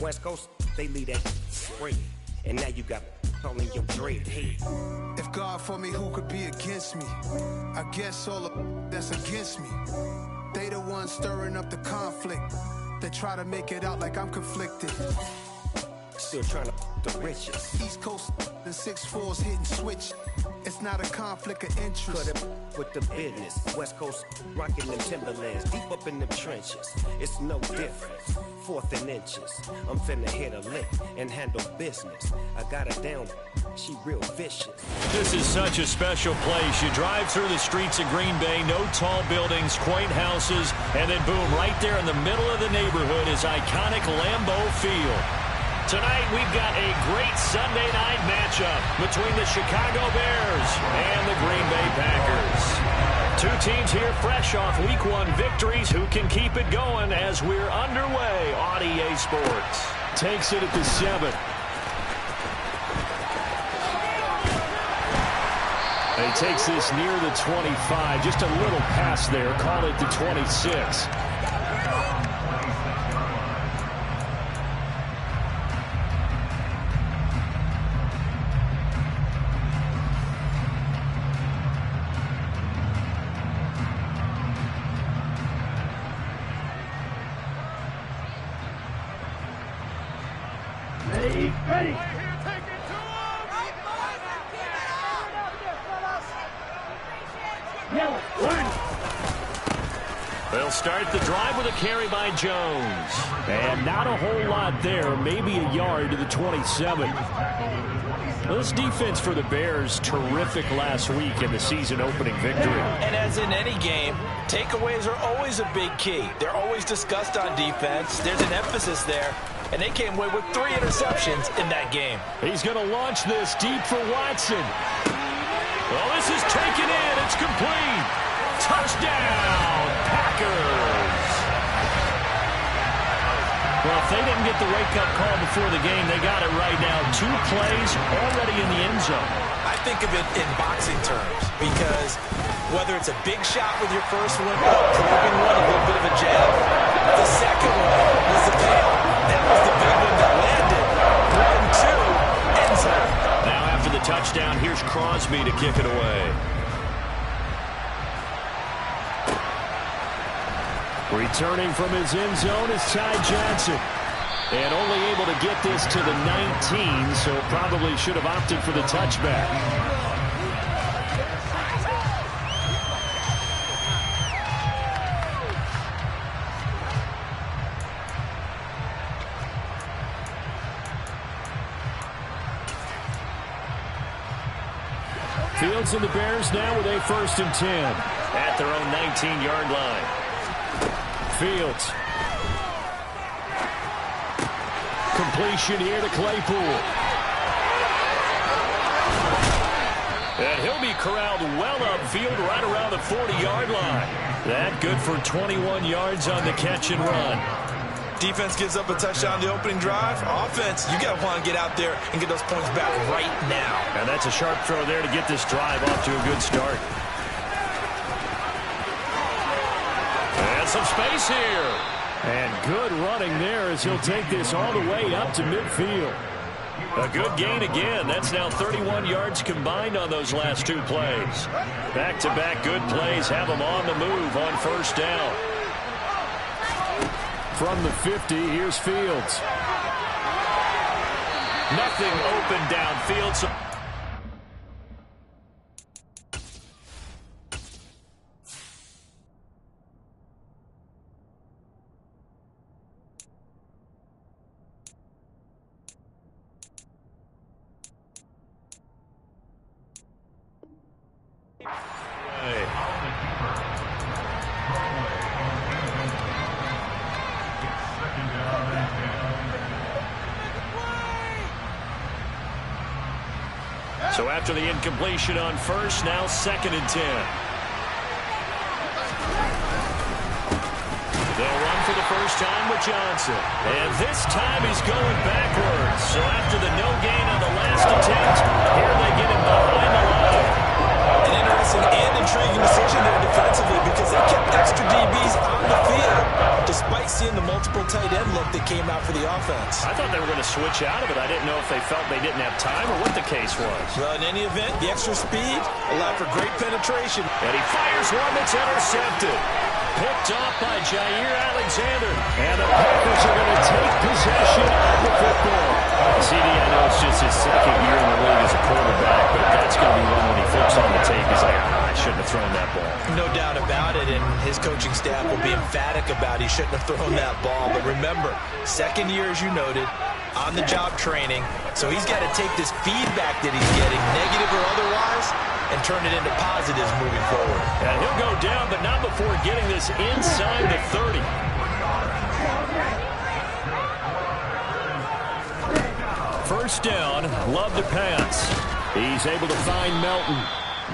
West Coast, they leave that free. And now you got all in your dread head. If God for me, who could be against me? I guess all the that's against me. They the ones stirring up the conflict. They try to make it out like I'm conflicted. Still trying to the riches. East Coast and 6'4s hitting switch. It's not a conflict of interest. Cut it with the business. West Coast rocking them Timberlands, deep up in them trenches. It's no difference. Fourth and inches. I'm finna hit a lick and handle business. I got her down. She real vicious. This is such a special place. You drive through the streets of Green Bay, no tall buildings, quaint houses, and then boom, right there in the middle of the neighborhood is iconic Lambeau Field. Tonight, we've got a great Sunday night matchup between the Chicago Bears and the Green Bay Packers. Two teams here fresh off Week 1 victories. Who can keep it going as we're underway on EA Sports? Takes it at the 7. He takes this near the 25. Just a little pass there. Call it the 26. Ready. They'll start the drive with a carry by Jones. And not a whole lot there, maybe a yard to the 27. This defense for the Bears, terrific last week in the season-opening victory. And as in any game, takeaways are always a big key. They're always discussed on defense. There's an emphasis there. And they came away with 3 interceptions in that game. He's going to launch this deep for Watson. Well, this is taken in. It's complete. Touchdown, Packers. Well, if they didn't get the wake-up call before the game, they got it right now. 2 plays already in the end zone. I think of it in boxing terms because whether it's a big shot with your first one, a probing one, a little bit of a jab, the second one was the payoff. That was the big one that landed. 1-2, end zone. Now after the touchdown, here's Crosby to kick it away. Returning from his end zone is Ty Johnson. And only able to get this to the 19, so probably should have opted for the touchback. Fields and the Bears now with a 1st and 10 at their own 19-yard line. Fields. Completion here to Claypool. And he'll be corralled well upfield right around the 40-yard line. That good for 21 yards on the catch and run. Defense gives up a touchdown the opening drive. Offense, you got to want to get out there and get those points back right now. And that's a sharp throw there to get this drive off to a good start. And some space here. And good running there as he'll take this all the way up to midfield. A good gain again. That's now 31 yards combined on those last 2 plays. Back-to-back good plays have them on the move on 1st down. From the 50, here's Fields. Nothing open downfield. So So after the incompletion on 1st, now 2nd and 10. They'll run for the first time with Johnson. And this time he's going backwards. So after the no gain on the last attempt, here they get him behind the line. An interesting and intriguing decision there defensively because they kept extra DBs on the field despite seeing the multiple tight end look that came out for the offense. I thought they were going to switch out of it. I didn't know if they felt they didn't have time or what the case was. Well, in any event, the extra speed allowed for great penetration. And he fires one that's intercepted. Picked off by Jair Alexander. And the Packers are going to take possession of the football. CD, I know it's just his second year in the league as a quarterback, but that's going to be one when he flips on the tape. He's like, I shouldn't have thrown that ball. No doubt about it, and his coaching staff will be emphatic about he shouldn't have thrown that ball. But remember, second year, as you noted, on-the-job training, so he's got to take this feedback that he's getting, negative or otherwise, and turn it into positives moving forward. And he'll go down, but not before getting this inside the 30. First down, Love to pass. He's able to find Melton.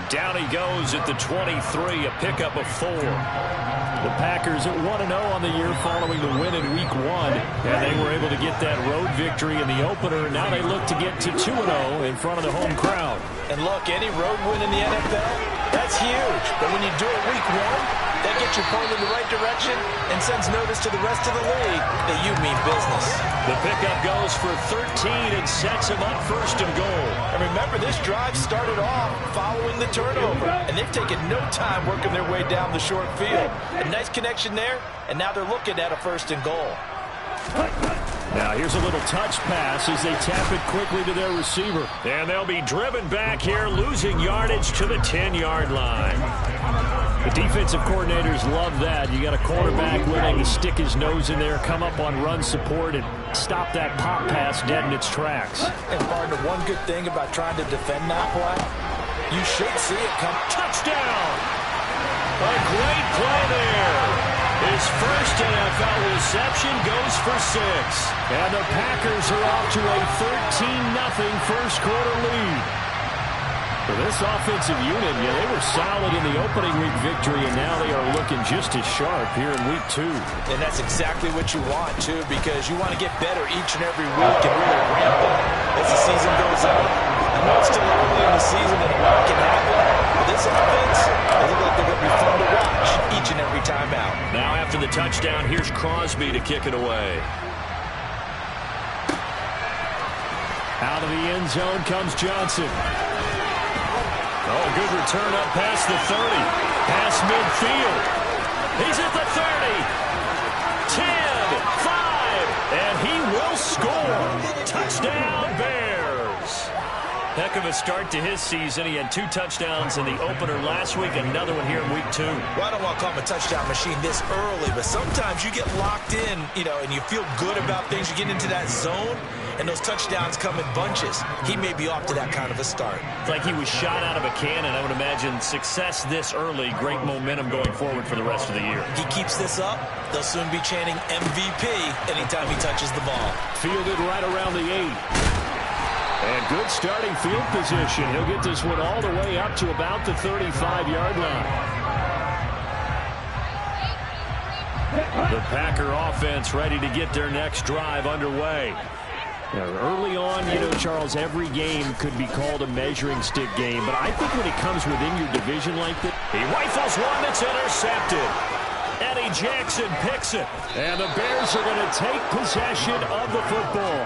Down he goes at the 23, a pickup of 4. The Packers at 1-0 on the year following the win in Week 1, and they were able to get that road victory in the opener. Now they look to get to 2-0 in front of the home crowd. And look, any road win in the NFL, that's huge. But when you do it Week 1, that gets your point in the right direction and sends notice to the rest of the league that you mean business. The pickup goes for 13 and sets him up first and goal. And remember, this drive started off following the turnover, and they've taken no time working their way down the short field. A nice connection there, and now they're looking at a first and goal. Now here's a little touch pass as they tap it quickly to their receiver. And they'll be driven back here, losing yardage to the 10-yard line. The defensive coordinators love that. You got a quarterback willing to stick his nose in there, come up on run support, and stop that pop pass dead in its tracks. And partner, one good thing about trying to defend that play, you should see it come. Touchdown! A great play there. His first NFL reception goes for 6. And the Packers are off to a 13-0 first quarter lead. For this offensive unit, they were solid in the opening week victory, and now they are looking just as sharp here in Week 2. And that's exactly what you want, too, because you want to get better each and every week and really ramp up as the season goes on. I know it's still early in the season and a lot can happen, but this offense, they look like they're going to be fun to watch each and every time out. Now after the touchdown, here's Crosby to kick it away. Out of the end zone comes Johnson. Oh, good return up past the 30. Past midfield. He's at the 30. 10, 5, and he will score. Touchdown, Bears. Heck of a start to his season. He had 2 touchdowns in the opener last week, another one here in Week 2. Well, I don't want to call him a touchdown machine this early, but sometimes you get locked in, and you feel good about things. You get into that zone, and those touchdowns come in bunches. He may be off to that kind of a start. It's like he was shot out of a cannon. I would imagine success this early, great momentum going forward for the rest of the year. He keeps this up, they'll soon be chanting MVP anytime he touches the ball. Fielded right around the 8. And good starting field position. He'll get this one all the way up to about the 35-yard line. The Packer offense ready to get their next drive underway. Now, early on, Charles, every game could be called a measuring stick game, but I think when it comes within your division like that, he rifles one that's intercepted. Eddie Jackson picks it, and the Bears are going to take possession of the football.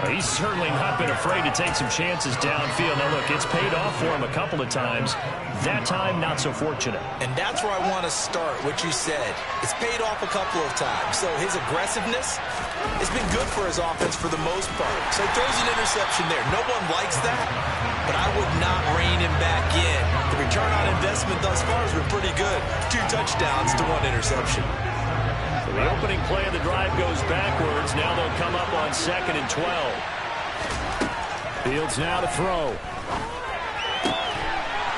He's certainly not been afraid to take some chances downfield. Now, look, it's paid off for him a couple of times. That time, not so fortunate. And that's where I want to start, what you said. It's paid off a couple of times. So his aggressiveness has been good for his offense for the most part. So he throws an interception there. No one likes that, but I would not rein him back in. The return on investment thus far has been pretty good. 2 touchdowns to 1 interception. So the opening play of the drive goes backwards. Now they'll come up on 2nd and 12. Fields now to throw.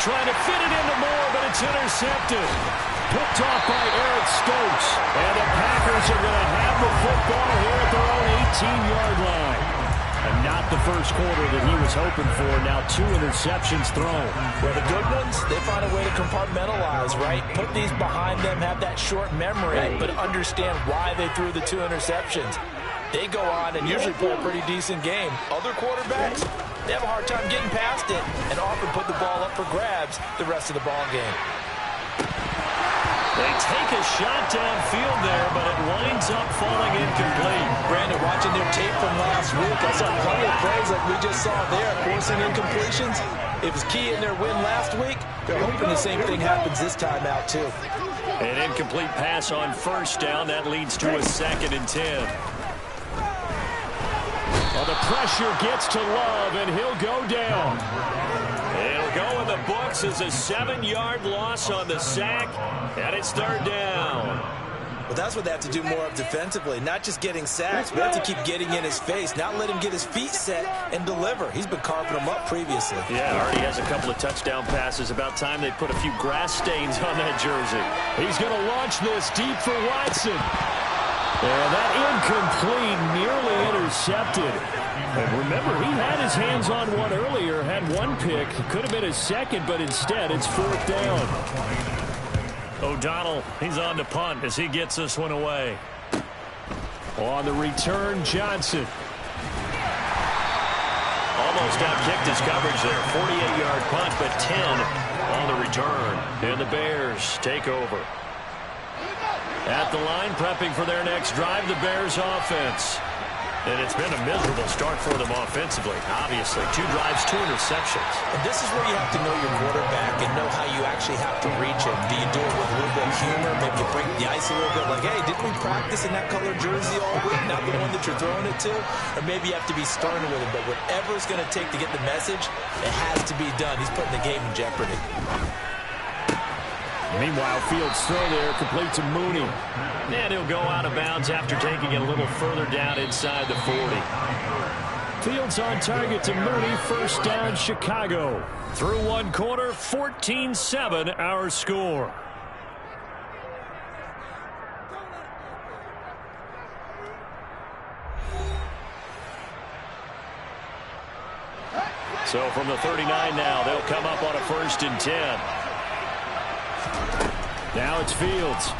Trying to fit it into Moore, but it's intercepted. Picked off by Eric Stokes. And the Packers are going to have the football here at their own 18-yard line. And not the first quarter that he was hoping for. Now 2 interceptions thrown. Well, the good ones, they find a way to compartmentalize, right? Put these behind them, have that short memory, but understand why they threw the 2 interceptions. They go on and usually play a pretty decent game. Other quarterbacks, they have a hard time getting past it and often put the ball up for grabs the rest of the ball game. They take a shot downfield there, but it winds up falling incomplete. Brandon, watching their tape from last week, I saw plenty of plays like we just saw there, forcing incompletions. It was key in their win last week. They're hoping the same thing happens this time out, too. An incomplete pass on first down. That leads to a 2nd and 10. Well, the pressure gets to Love, and he'll go down. It'll go in the books as a 7-yard loss on the sack, and it's 3rd down. Well, that's what they have to do more of defensively, not just getting sacks, but have to keep getting in his face, not let him get his feet set and deliver. He's been carving them up previously. Yeah, already has a couple of touchdown passes. About time they put a few grass stains on that jersey. He's going to launch this deep for Watson. And that incomplete, nearly intercepted. And remember, he had his hands on one earlier, had one pick. Could have been his second, but instead it's 4th down. O'Donnell, he's on to punt as he gets this one away. On the return, Johnson. Almost outkicked his coverage there. 48-yard punt, but 10 on the return. And the Bears take over. At the line, prepping for their next drive, the Bears offense. And it's been a miserable start for them offensively, obviously. 2 drives, 2 interceptions. And this is where you have to know your quarterback and know how you actually have to reach him. Do you do it with a little bit of humor? Maybe you break the ice a little bit, like, hey, didn't we practice in that colored jersey all week, not the one that you're throwing it to? Or maybe you have to be stern with him. But whatever it's going to take to get the message, it has to be done. He's putting the game in jeopardy. Meanwhile, Fields' throw there complete to Mooney. And he'll go out of bounds after taking it a little further down inside the 40. Fields on target to Mooney. 1st down, Chicago. Through 1 quarter, 14-7 our score. So from the 39 now, they'll come up on a 1st and 10. Now it's Fields.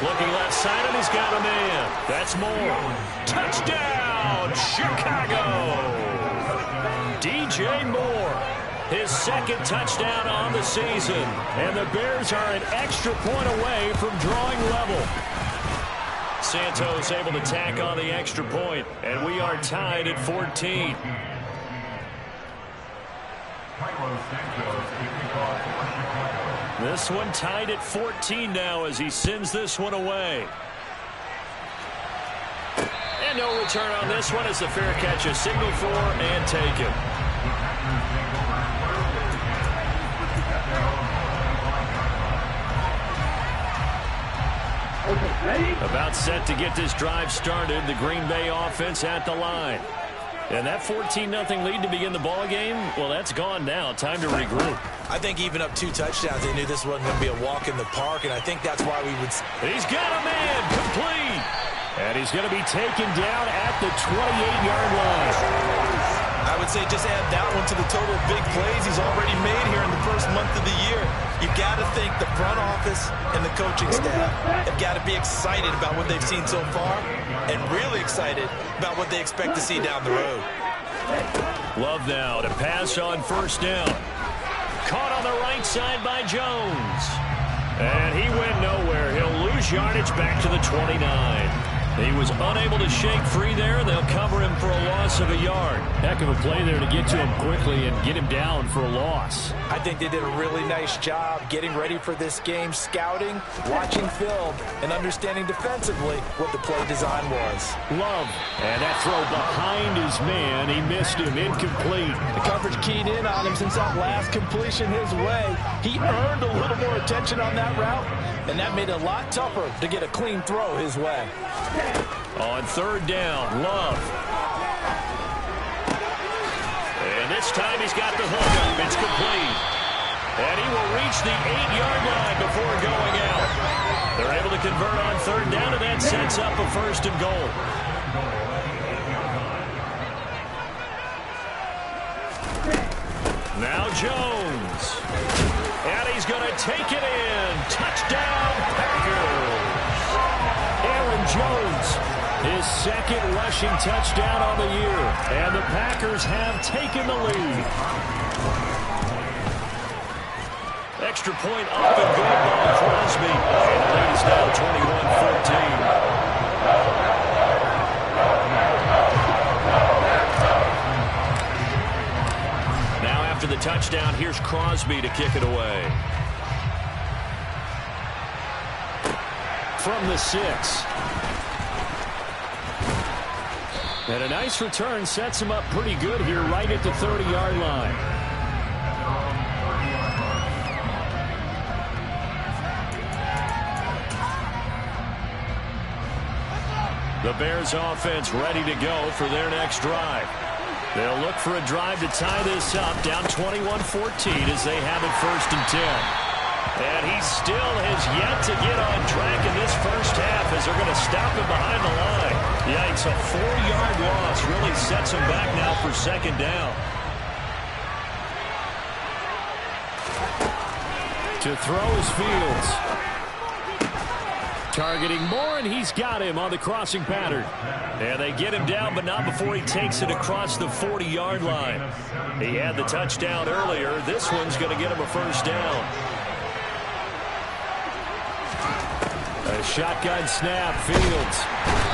Looking left side, and he's got a man. That's Moore. Touchdown, Chicago! DJ Moore, his 2nd touchdown on the season. And the Bears are an extra point away from drawing level. Santos able to tack on the extra point, and we are tied at 14. This one tied at 14 now as he sends this one away. And no return on this one as the fair catch is signaled for and taken. About set to get this drive started. The Green Bay offense at the line. And that 14-0 lead to begin the ball game, well, that's gone now. Time to regroup. I think even up 2 touchdowns, they knew this wasn't going to be a walk in the park, and I think that's why we would... He's got a man, complete. And he's going to be taken down at the 28-yard line. I would say just add that one to the total of big plays he's already made here in the first month of the year. You've got to think the front office and the coaching staff have got to be excited about what they've seen so far and really excited about what they expect to see down the road. Love now to pass on 1st down. Caught on the right side by Jones. And he went nowhere. He'll lose yardage back to the 29. He was unable to shake free there. They'll cover him for a loss of a yard. Heck of a play there to get to him quickly and get him down for a loss. I think they did a really nice job getting ready for this game, scouting, watching film, and understanding defensively what the play design was. Love. And that throw behind his man. He missed him. Incomplete. The coverage keyed in on him since that last completion his way. He earned a little more attention on that route, and that made it a lot tougher to get a clean throw his way. On 3rd down, Love. And this time he's got the hook up. It's complete. And he will reach the 8-yard line before going out. They're able to convert on 3rd down, and that sets up a 1st and goal. Now Jones. And he's going to take it in. Touchdown, Packers. Aaron Jones, his 2nd rushing touchdown on the year. And the Packers have taken the lead. Extra point up and good by Crosby. And the lead is now 21-14. Now after the touchdown, here's Crosby to kick it away. From the 6. And a nice return sets him up pretty good here right at the 30-yard line. The Bears offense ready to go for their next drive. They'll look for a drive to tie this up, down 21-14 as they have it 1st and 10. And he still has yet to get on track in this first half as they're going to stop him behind the line. Yikes, a 4-yard loss really sets him back now for 2nd down. To throw is Fields. Targeting Moore, and he's got him on the crossing pattern. And they get him down, but not before he takes it across the 40-yard line. He had the touchdown earlier. This one's going to get him a 1st down. A shotgun snap, Fields.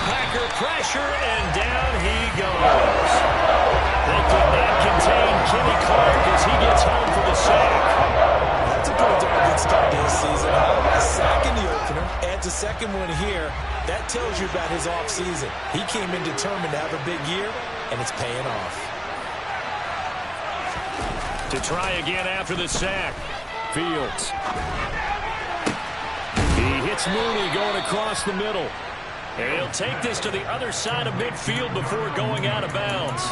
Packer pressure, and down he goes. They could not contain Kenny Clark as he gets home for the sack. That's a pretty darn good start to his season. A sack in the opener, adds a 2nd one here. That tells you about his offseason. He came in determined to have a big year, and it's paying off. To try again after the sack, Fields. He hits Mooney going across the middle. And he'll take this to the other side of midfield before going out of bounds.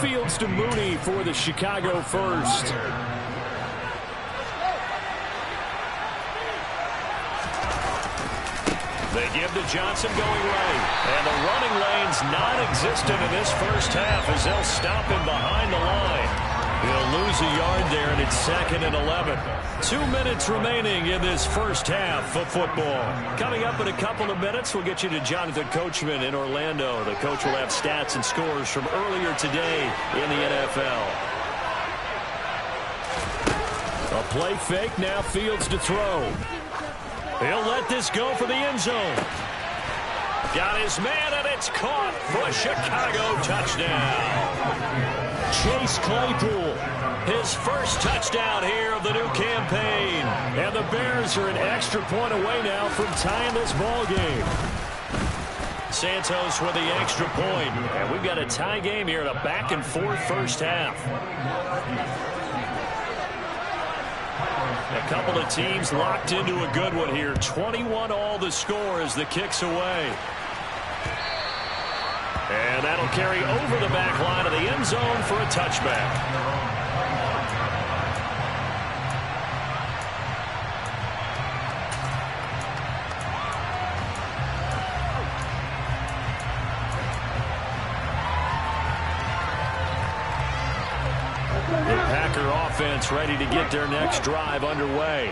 Fields to Mooney for the Chicago 1st. They give to Johnson going right. And the running lane's non-existent in this first half as they'll stop him behind the line. He'll lose a yard there, and it's 2nd and 11. 2 minutes remaining in this first half of football. Coming up in a couple of minutes, we'll get you to Jonathan Coachman in Orlando. The coach will have stats and scores from earlier today in the NFL. A play fake, now Fields to throw. He'll let this go for the end zone. Got his man, and it's caught for a Chicago touchdown. Chase Claypool, his first touchdown here of the new campaign. And the Bears are an extra point away now from tying this ball game. Santos with the extra point. And we've got a tie game here in a back-and-forth first half. A couple of teams locked into a good one here. 21-all the score as the kick's away. And that'll carry over the back line of the end zone for a touchback. The Packer offense ready to get their next drive underway.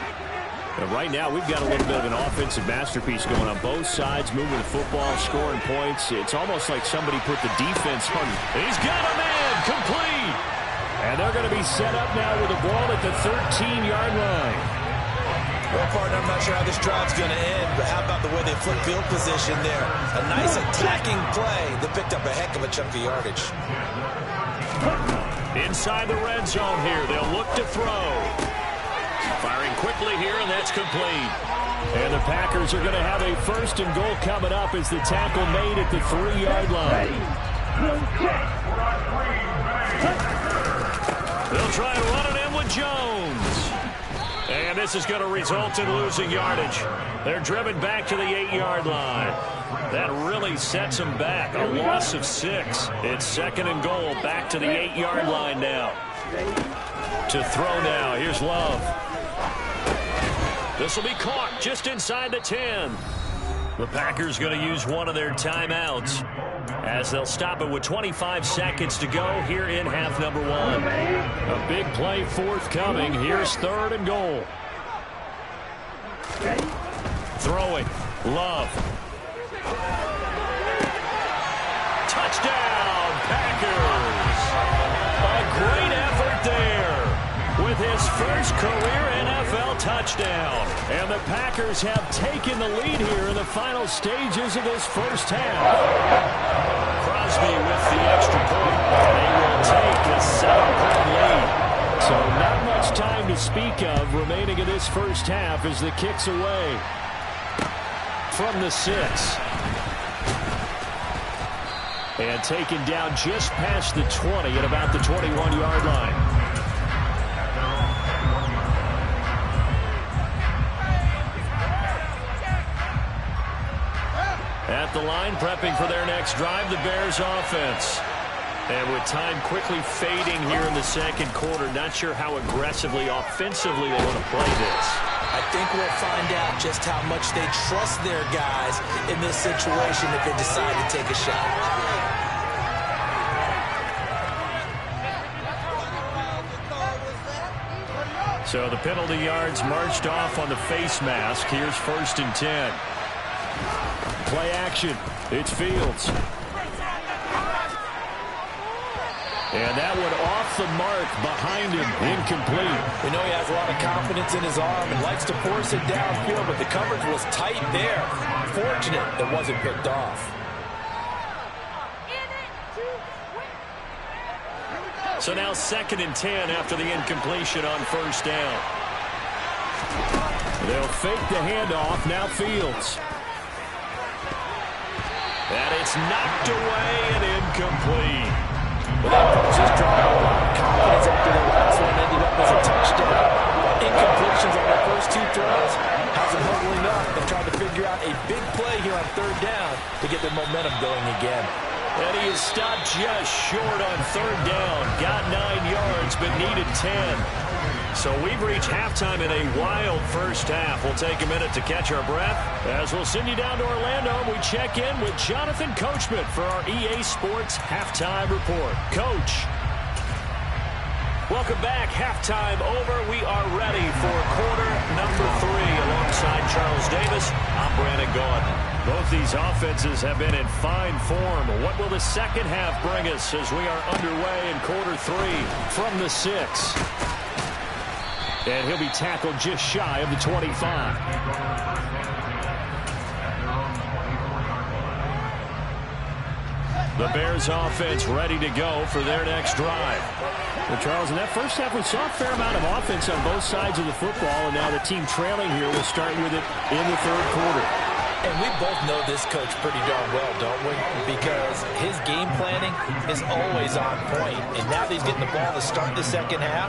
And right now, we've got a little bit of an offensive masterpiece going on both sides, moving the football, scoring points. It's almost like somebody put the defense on. He's got a man, complete. And they're going to be set up now with the ball at the 13-yard line. Well, partner, I'm not sure how this drive's going to end, but how about the way they flip field position there? A nice attacking play that picked up a heck of a chunk of yardage. Inside the red zone here, they'll look to throw. Firing quickly here, and that's complete. And the Packers are going to have a 1st and goal coming up as the tackle made at the 3-yard line. They'll try and run it in with Jones. And this is going to result in losing yardage. They're driven back to the 8-yard line. That really sets them back. A loss of 6. It's 2nd and goal, back to the 8-yard line now. To throw now, here's Love. This will be caught just inside the 10. The Packers going to use one of their timeouts as they'll stop it with 25 seconds to go here in half number 1. A big play forthcoming. Here's 3rd and goal. Throwing. Love. Touchdown, Packers. A great effort there with his first career NFL touchdown. And the Packers have taken the lead here in the final stages of this first half. Crosby with the extra point. They will take a 7-point lead. So not much time to speak of remaining in this first half as the kick's away from the 6. And taken down just past the 20 at about the 21-yard line. At the line, prepping for their next drive, the Bears offense. And with time quickly fading here in the second quarter, not sure how aggressively, offensively they want to play this. I think we'll find out just how much they trust their guys in this situation if they decide to take a shot. So the penalty yards marched off on the face mask. Here's 1st and 10. Play action. It's Fields. And that one off the mark behind him, incomplete. We know he has a lot of confidence in his arm and likes to force it downfield, but the coverage was tight there. Fortunate that wasn't picked off. So now 2nd and 10 after the incompletion on 1st down. They'll fake the handoff, now Fields. And it's knocked away and incomplete. Well, that coach is drawing a lot of confidence after the last one ended up as a touchdown. Incompletions on their first 2 throws has them huddling up and trying to figure out a big play here on 3rd down to get their momentum going again. And he is stopped just short on 3rd down. Got 9 yards, but needed 10. So we've reached halftime in a wild first half. We'll take a minute to catch our breath as we'll send you down to Orlando. We check in with Jonathan Coachman for our EA Sports Halftime Report. Coach. Welcome back. Halftime over. We are ready for quarter number 3 alongside Charles Davis. I'm Brandon Gaudin. Both these offenses have been in fine form. What will the second half bring us as we are underway in quarter 3 from the 6? And he'll be tackled just shy of the 25. The Bears offense ready to go for their next drive. Well, Charles, in that first half, we saw a fair amount of offense on both sides of the football, and now the team trailing here will start with it in the 3rd quarter. And we both know this coach pretty darn well, don't we? Because his game planning is always on point. And now that he's getting the ball to start the second half,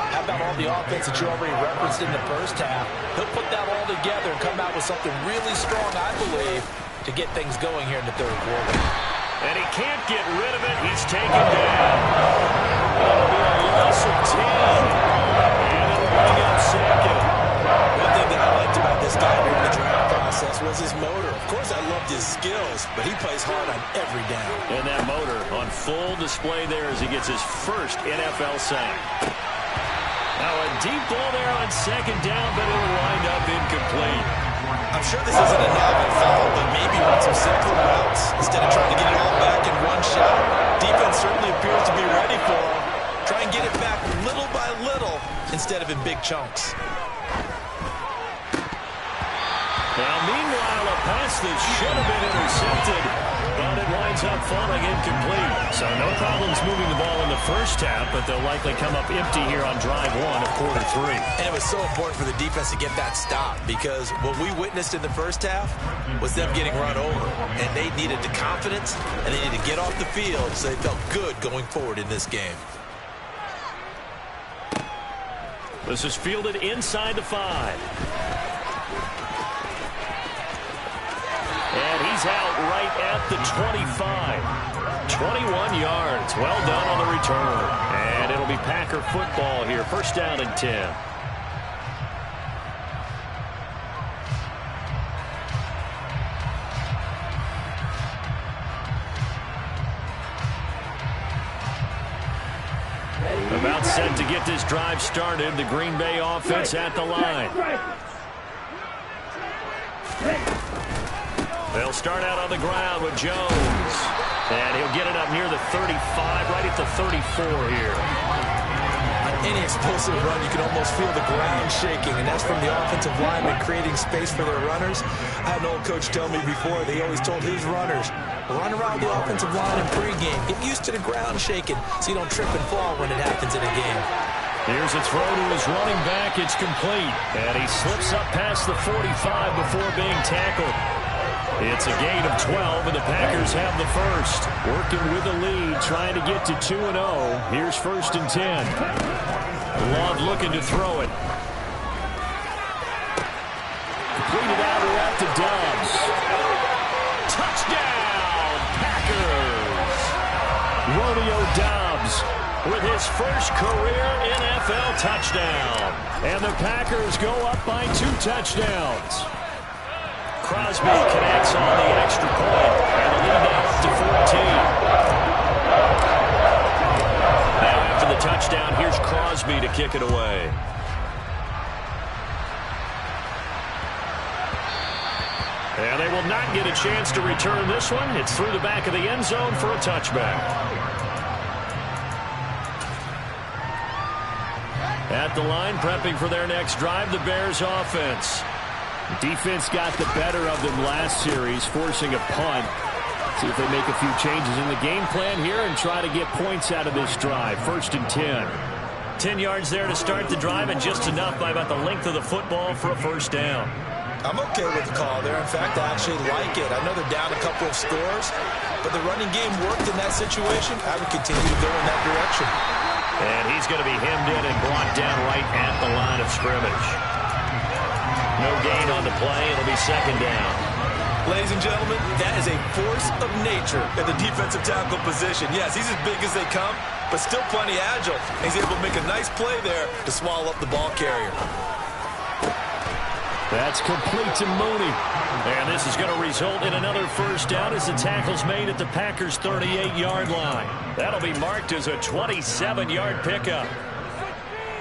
how about all the offense that you already referenced in the first half? He'll put that all together and come out with something really strong, I believe, to get things going here in the 3rd quarter. And he can't get rid of it. He's taken down. That'll be a loss of 10. And it'll bring up 2nd. One thing that I liked about this guy during the draft process was his motor. Of course, I loved his skills, but he plays hard on every down. And that motor on full display there as he gets his first NFL sack. Now a deep ball there on 2nd down, but it'll wind up incomplete. I'm sure this isn't a novel foul, but maybe run some simpler routes instead of trying to get it all back in one shot. Defense certainly appears to be ready for him. Try and get it back little by little instead of in big chunks. Now, meanwhile, a pass that should have been intercepted, but it winds up falling incomplete. So no problems moving the ball in the first half, but they'll likely come up empty here on drive 1 of quarter 3. And it was so important for the defense to get that stop because what we witnessed in the first half was them getting run over. And they needed the confidence, and they needed to get off the field so they felt good going forward in this game. This is fielded inside the 5. And he's out right at the 25. 21 yards. Well done on the return. And it'll be Packer football here. 1st down and 10. About set to get this drive started. The Green Bay offense at the line. They'll start out on the ground with Jones. And he'll get it up near the 35, right at the 34 here. An any explosive run, you can almost feel the ground shaking, and that's from the offensive linemen creating space for their runners. I had an old coach tell me before, they always told his runners, run around the offensive line in pregame. Get used to the ground shaking so you don't trip and fall when it happens in a game. Here's a throw to his running back. It's complete. And he slips up past the 45 before being tackled. It's a gain of 12, and the Packers have the first. Working with the lead, trying to get to 2-0. Here's 1st and 10. Love looking to throw it. Completed out at the Doubs. Touchdown, Packers! Romeo Doubs with his first career NFL touchdown. And the Packers go up by 2 touchdowns. Crosby connects on the extra point, and the lead now up to 14. Now after the touchdown, here's Crosby to kick it away. And they will not get a chance to return this one. It's through the back of the end zone for a touchback. At the line, prepping for their next drive, the Bears offense. The defense got the better of them last series, forcing a punt. See if they make a few changes in the game plan here and try to get points out of this drive. 1st and 10. 10 yards there to start the drive, and just enough by about the length of the football for a first down. I'm okay with the call there. In fact, I actually like it. I know they're down a couple of scores, but the running game worked in that situation. I would continue to go in that direction. And he's going to be hemmed in and brought down right at the line of scrimmage. No gain on the play. It'll be 2nd down. Ladies and gentlemen, that is a force of nature at the defensive tackle position. Yes, he's as big as they come, but still plenty agile. He's able to make a nice play there to swallow up the ball carrier. That's complete to Mooney. And this is going to result in another first down as the tackle's made at the Packers' 38-yard line. That'll be marked as a 27-yard pickup.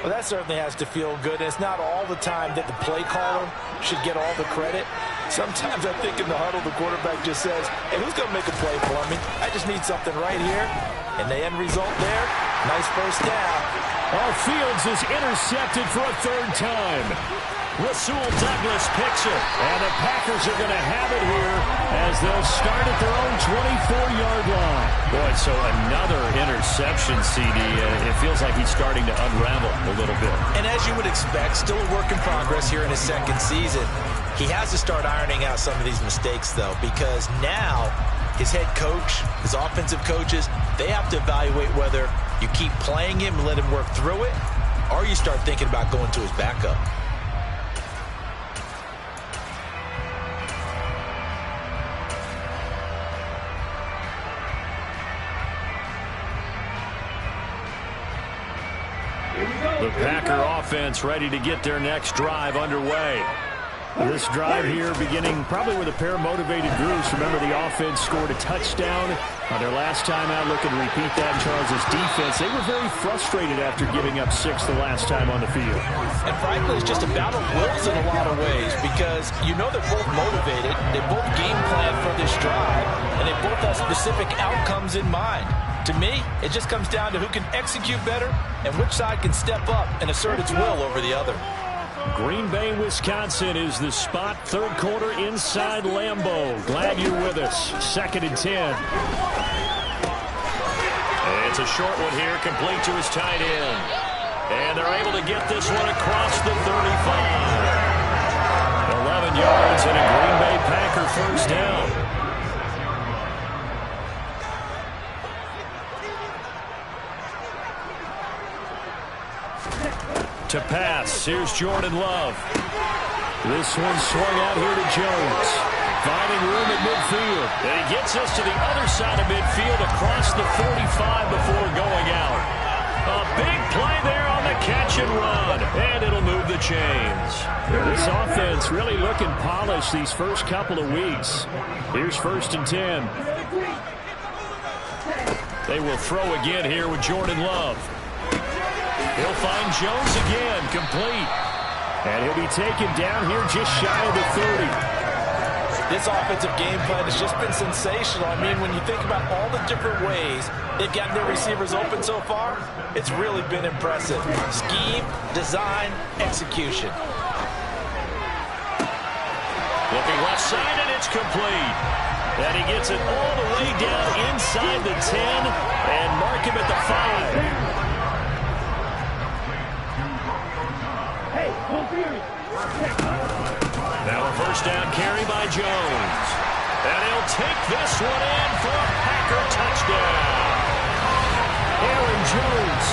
Well, that certainly has to feel good. It's not all the time that the play caller should get all the credit. Sometimes I think in the huddle, the quarterback just says, hey, who's going to make a play for me? I just need something right here. And the end result there, nice first down. Fields is intercepted for a 3rd time. Rasul Douglas picks it, and the Packers are going to have it here as they'll start at their own 24-yard line. Boy, so another interception, CD. It feels like he's starting to unravel a little bit. And as you would expect, still a work in progress here in his 2nd season. He has to start ironing out some of these mistakes, though, because now his head coach, his offensive coaches, they have to evaluate whether you keep playing him and let him work through it, or you start thinking about going to his backup. The Packer offense ready to get their next drive underway. This drive here beginning probably with a pair of motivated groups. Remember, the offense scored a touchdown on their last time out. Looking to repeat that in Charles' defense. They were very frustrated after giving up 6 the last time on the field. And frankly, it's just a battle of wills in a lot of ways because you know they're both motivated. They both game plan for this drive, and they both have specific outcomes in mind. To me, it just comes down to who can execute better and which side can step up and assert its will over the other. Green Bay, Wisconsin is the spot. 3rd quarter inside Lambeau. Glad you're with us. 2nd and 10. It's a short one here, complete to his tight end. And they're able to get this one across the 35. 11 yards and a Green Bay Packer first down. To pass, here's Jordan Love. This one swung out here to Jones. Finding room at midfield. And he gets us to the other side of midfield across the 45 before going out. A big play there on the catch and run. And it'll move the chains. This offense really looking polished these first couple of weeks. Here's 1st and 10. They will throw again here with Jordan Love. He'll find Jones again, complete. And he'll be taken down here just shy of the 30. This offensive game plan has just been sensational. I mean, when you think about all the different ways they've gotten their receivers open so far, it's really been impressive. Scheme, design, execution. Looking left side, and it's complete. And he gets it all the way down inside the 10 and mark him at the 5. Now a first down carry by Jones. And he'll take this one in for a Packer touchdown. Aaron Jones,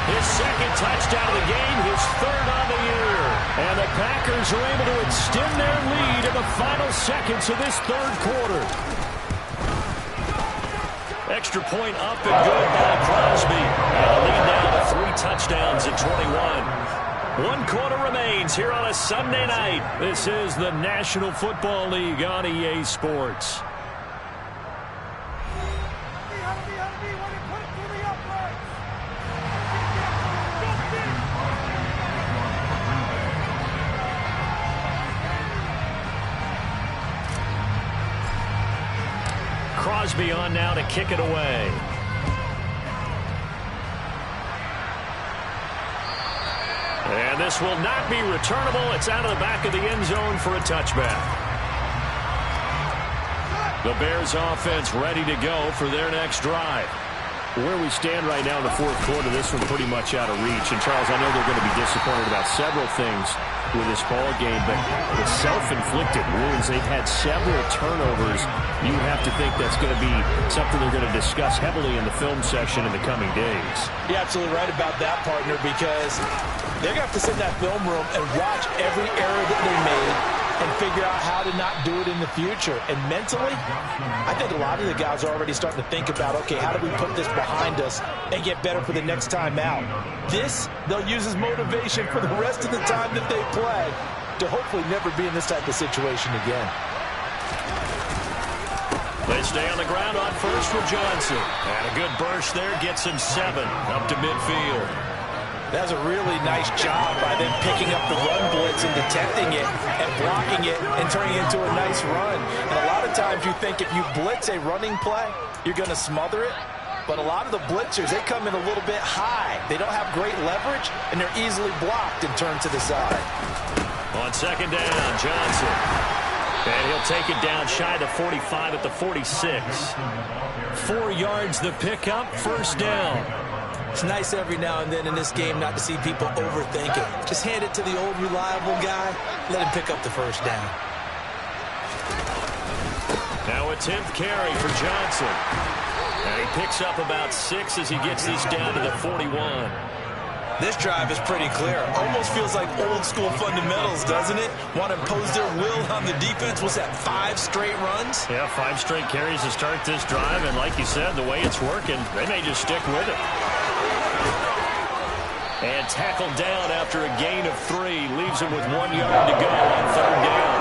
his second touchdown of the game, his third on the year. And the Packers are able to extend their lead in the final seconds of this third quarter. Extra point up and good by Crosby. And a lead now to 3 touchdowns at 21. 1 quarter remains here on a Sunday night. This is the National Football League on EA Sports. Crosby on now to kick it away. And this will not be returnable. It's out of the back of the end zone for a touchback. The Bears offense ready to go for their next drive. Where we stand right now in the fourth quarter, this one pretty much out of reach. And, Charles, I know they're going to be disappointed about several things with this ball game, but the self-inflicted wounds, they've had several turnovers. You have to think that's going to be something they're going to discuss heavily in the film session in the coming days. You're absolutely right about that, partner, because they're going to have to sit in that film room and watch every error that they made and figure out how to not do it in the future. And mentally, I think a lot of the guys are already starting to think about, okay, how do we put this behind us and get better for the next time out? This, they'll use as motivation for the rest of the time that they play to hopefully never be in this type of situation again. They stay on the ground on first with Johnson. And a good burst there gets him 7 up to midfield. That's a really nice job by them picking up the run blitz and detecting it and blocking it and turning it into a nice run. And a lot of times you think if you blitz a running play, you're going to smother it. But a lot of the blitzers, they come in a little bit high. They don't have great leverage, and they're easily blocked and turned to the side. On second down, Johnson. And he'll take it down shy of the 45 at the 46. 4 yards the pickup, first down. It's nice every now and then in this game not to see people overthink it. Just hand it to the old reliable guy. Let him pick up the first down. Now a 10th carry for Johnson. And he picks up about 6 as he gets this down to the 41. This drive is pretty clear. Almost feels like old school fundamentals, doesn't it? Want to impose their will on the defense. What's that, 5 straight runs? Yeah, 5 straight carries to start this drive. And like you said, the way it's working, they may just stick with it. And tackled down after a gain of 3. Leaves him with 1 yard to go on third down.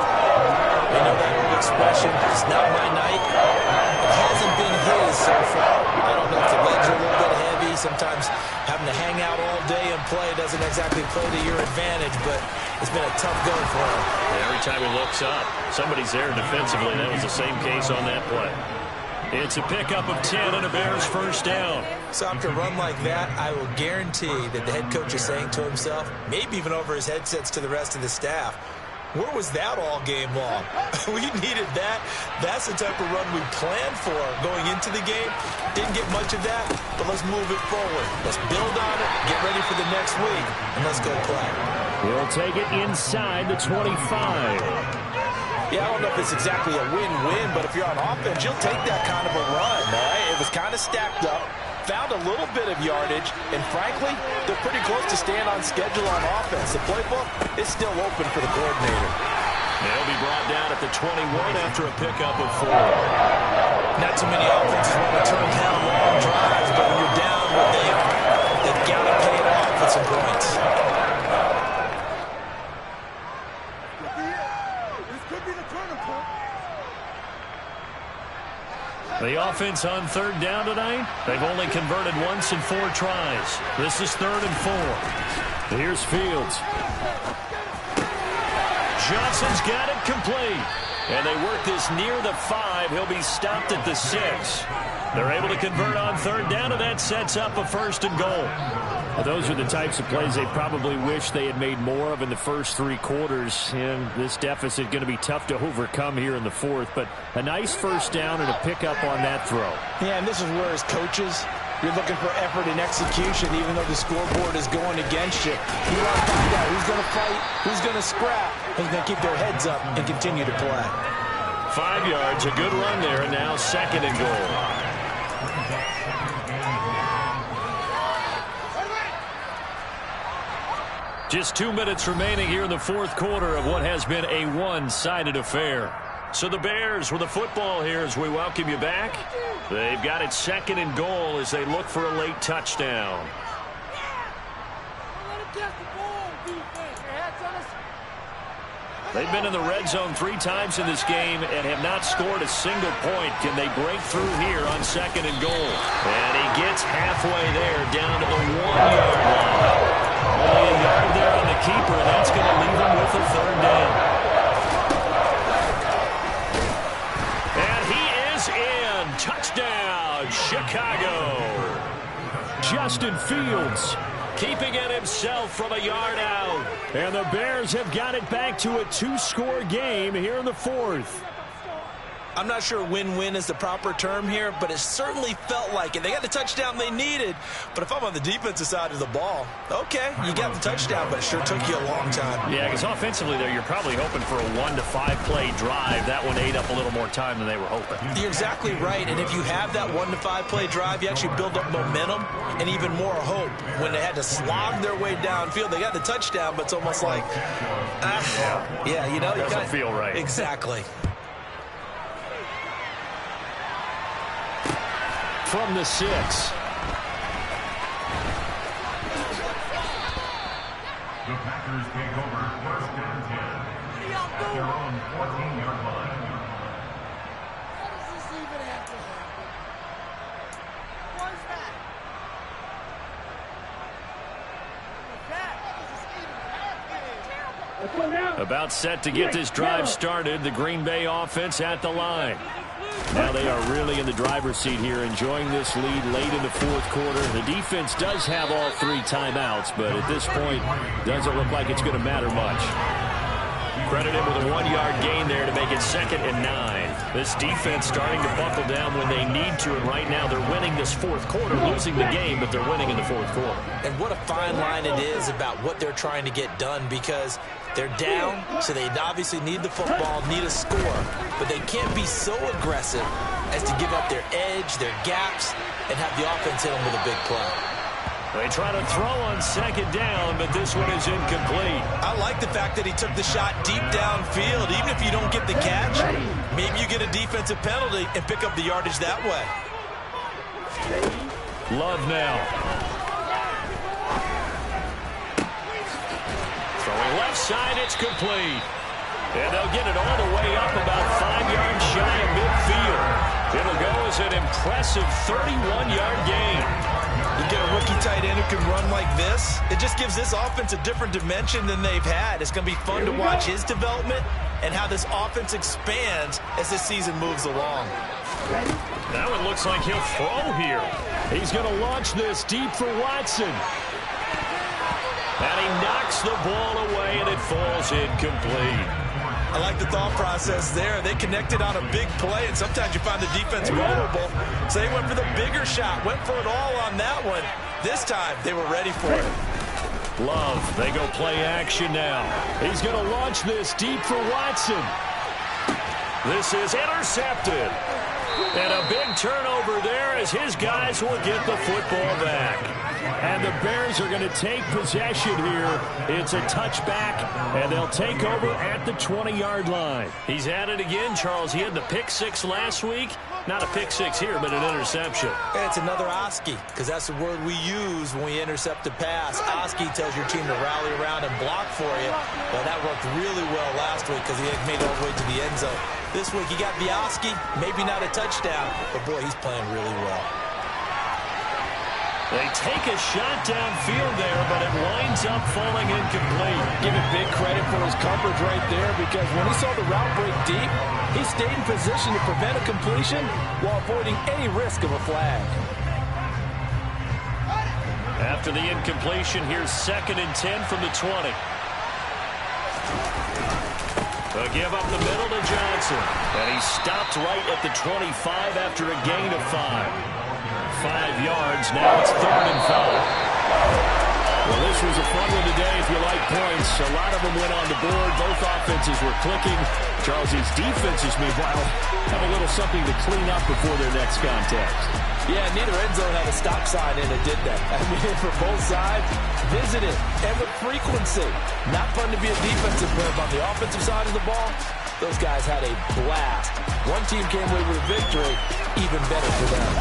You know that old expression, it's not my night. It hasn't been his so far. I don't know if the legs are a little bit heavy. Sometimes having to hang out all day and play doesn't exactly play to your advantage, but it's been a tough go for him. Yeah, every time he looks up, somebody's there defensively. That was the same case on that play. It's a pickup of 10 and a Bears first down. So after a run like that, I will guarantee that the head coach is saying to himself, maybe even over his headsets to the rest of the staff, where was that all game long? We needed that. That's the type of run we planned for going into the game. Didn't get much of that, but let's move it forward. Let's build on it, get ready for the next week, and let's go play. He'll take it inside the 25. Yeah, I don't know if it's exactly a win-win, but if you're on offense, you'll take that kind of a run, all right? It was kind of stacked up, found a little bit of yardage, and frankly, they're pretty close to staying on schedule on offense. The playbook is still open for the coordinator. They'll be brought down at the 21 after a pickup of 4. Not too many offenses want to turn down long drives, but when you're down what they are, they've got to pay it off with some points. The offense on third down tonight, they've only converted once in 4 tries. This is 3rd and 4. Here's Fields. Johnson's got it complete. And they work this near the 5. He'll be stopped at the 6. They're able to convert on third down, and that sets up a 1st and goal. Well, those are the types of plays they probably wish they had made more of in the first 3 quarters. And this deficit going to be tough to overcome here in the 4th. But a nice 1st down and a pickup on that throw. Yeah, and this is where as coaches, you're looking for effort and execution, even though the scoreboard is going against you. You want to find out who's going to fight, who's going to scrap, who's going to keep their heads up and continue to play. 5 yards, a good run there, and now 2nd and goal. Just 2 minutes remaining here in the 4th quarter of what has been a one-sided affair. So the Bears with the football here as we welcome you back. They've got it 2nd and goal as they look for a late touchdown. They've been in the red zone 3 times in this game and have not scored a single point. Can they break through here on 2nd and goal? And he gets halfway there down to the 1-yard line. Only a yard there on the keeper, and that's going to leave him with a 3rd down. And he is in. Touchdown, Chicago. Justin Fields keeping it himself from a yard out. And the Bears have got it back to a 2-score game here in the 4th. I'm not sure win-win is the proper term here, but it certainly felt like it. They got the touchdown they needed, but if I'm on the defensive side of the ball, okay, you got the touchdown, but it sure took you a long time. Yeah, because offensively there, you're probably hoping for a 1 to 5 play drive. That one ate up a little more time than they were hoping. You're exactly right, and if you have that 1 to 5 play drive, you actually build up momentum and even more hope. When they had to slog their way downfield, they got the touchdown, but it's almost like, yeah, you know. Doesn't feel right. Exactly. From the 6. The Packers take over 1st and 10 at their own 14-yard line. How does this even have to happen? Why's that? About set to get this drive started. The Green Bay offense at the line. Now they are really in the driver's seat here, enjoying this lead late in the 4th quarter. The defense does have all 3 timeouts, but at this point, doesn't look like it's going to matter much. Credited with a 1-yard gain there to make it 2nd and 9. This defense starting to buckle down when they need to, and right now they're winning this 4th quarter, losing the game, but they're winning in the 4th quarter. And what a fine line it is about what they're trying to get done, because they're down, so they obviously need the football, need a score, but they can't be so aggressive as to give up their edge, their gaps, and have the offense hit them with a big play. They try to throw on 2nd down, but this one is incomplete. I like the fact that he took the shot deep downfield. Even if you don't get the catch, maybe you get a defensive penalty and pick up the yardage that way. Love now. Throwing left side, it's complete. And they'll get it all the way up about 5 yards shy of midfield. It'll go as an impressive 31-yard gain. You get a rookie tight end who can run like this, it just gives this offense a different dimension than they've had. It's going to be fun to watch his development and how this offense expands as this season moves along. Now it looks like he'll throw here. He's going to launch this deep for Watson. And he knocks the ball away, and it falls incomplete. I like the thought process there. They connected on a big play, and sometimes you find the defense vulnerable. So they went for the bigger shot, went for it all on that one. This time, they were ready for it. Love, they go play action now. He's going to launch this deep for Watson. This is intercepted. And a big turnover there as his guys will get the football back. And the Bears are going to take possession here. It's a touchback, and they'll take over at the 20-yard line. He's at it again, Charles. He had the pick 6 last week. Not a pick 6 here, but an interception. It's another Oski, because that's the word we use when we intercept a pass. Oski tells your team to rally around and block for you. Well, that worked really well last week because he had made it all the way to the end zone. This week, he got Oski, maybe not a touchdown, but boy, he's playing really well. They take a shot downfield there, but it winds up falling incomplete. Give him big credit for his coverage right there, because when he saw the route break deep, he stayed in position to prevent a completion while avoiding any risk of a flag. After the incompletion, here's 2nd and 10 from the 20. A give up the middle to Johnson. And he stopped right at the 25 after a gain of 5. 5 yards. Now it's 3rd and 5. Well, this was a fun one today if you like points. A lot of them went on the board. Both offenses were clicking. Charles, these defenses, meanwhile, have a little something to clean up before their next contest. Yeah, neither end zone had a stop sign in it, did they? I mean, for both sides, visit it, and with frequency. Not fun to be a defensive player, but on the offensive side of the ball, those guys had a blast. One team came away with a victory, even better for them.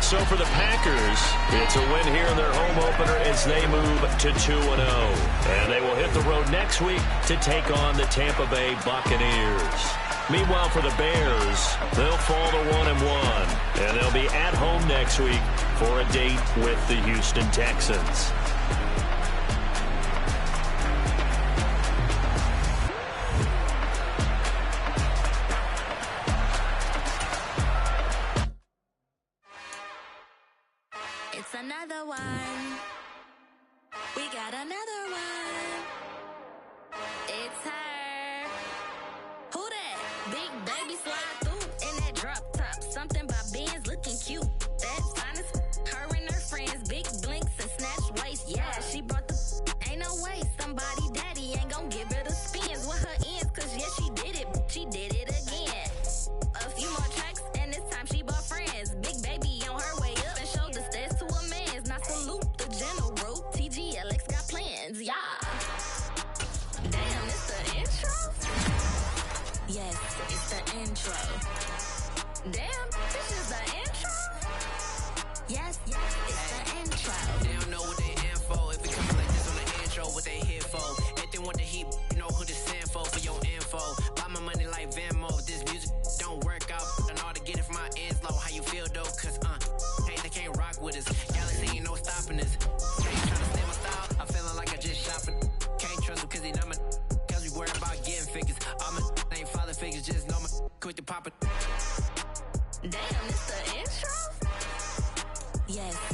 So for the Packers, it's a win here in their home opener as they move to 2-0. And they will hit the road next week to take on the Tampa Bay Buccaneers. Meanwhile, for the Bears, they'll fall to 1-1. And they'll be at home next week for a date with the Houston Texans. Another one. We got another one. It's her. Who that? Big baby slide through in that drop top. Something by Benz looking cute. That's finest. Her and her friends. Big blinks and snatch waist. Yeah, she brought the. Ain't no way. Somebody daddy ain't gon' give her the spins with her ends. Cause yeah, she did it. She did it again. A few more tracks and this time she bought friends. Big baby on her way up and showed the stairs to a man's. Now salute the general. TGLX got plans, yeah. Damn, it's the intro? Yes, it's the intro. Damn, this is the intro? Yes, it's the intro. They don't know what they in for. If it comes like this on the intro, what they here for? If they want the heat, you know who to send for your info. Buy my money like Venmo. If this music don't work out, and all to get it from my ends low. How you feel though? Cause hey, they can't rock with us. Galaxy ain't no stopping us. Ain't trying to stay my style. I'm feeling like I just shot for. Can't trust them cause they not my. Cause we worried about getting figures. All my ain't father figures, just know my quick to pop it. Damn, it's the intro? Yes.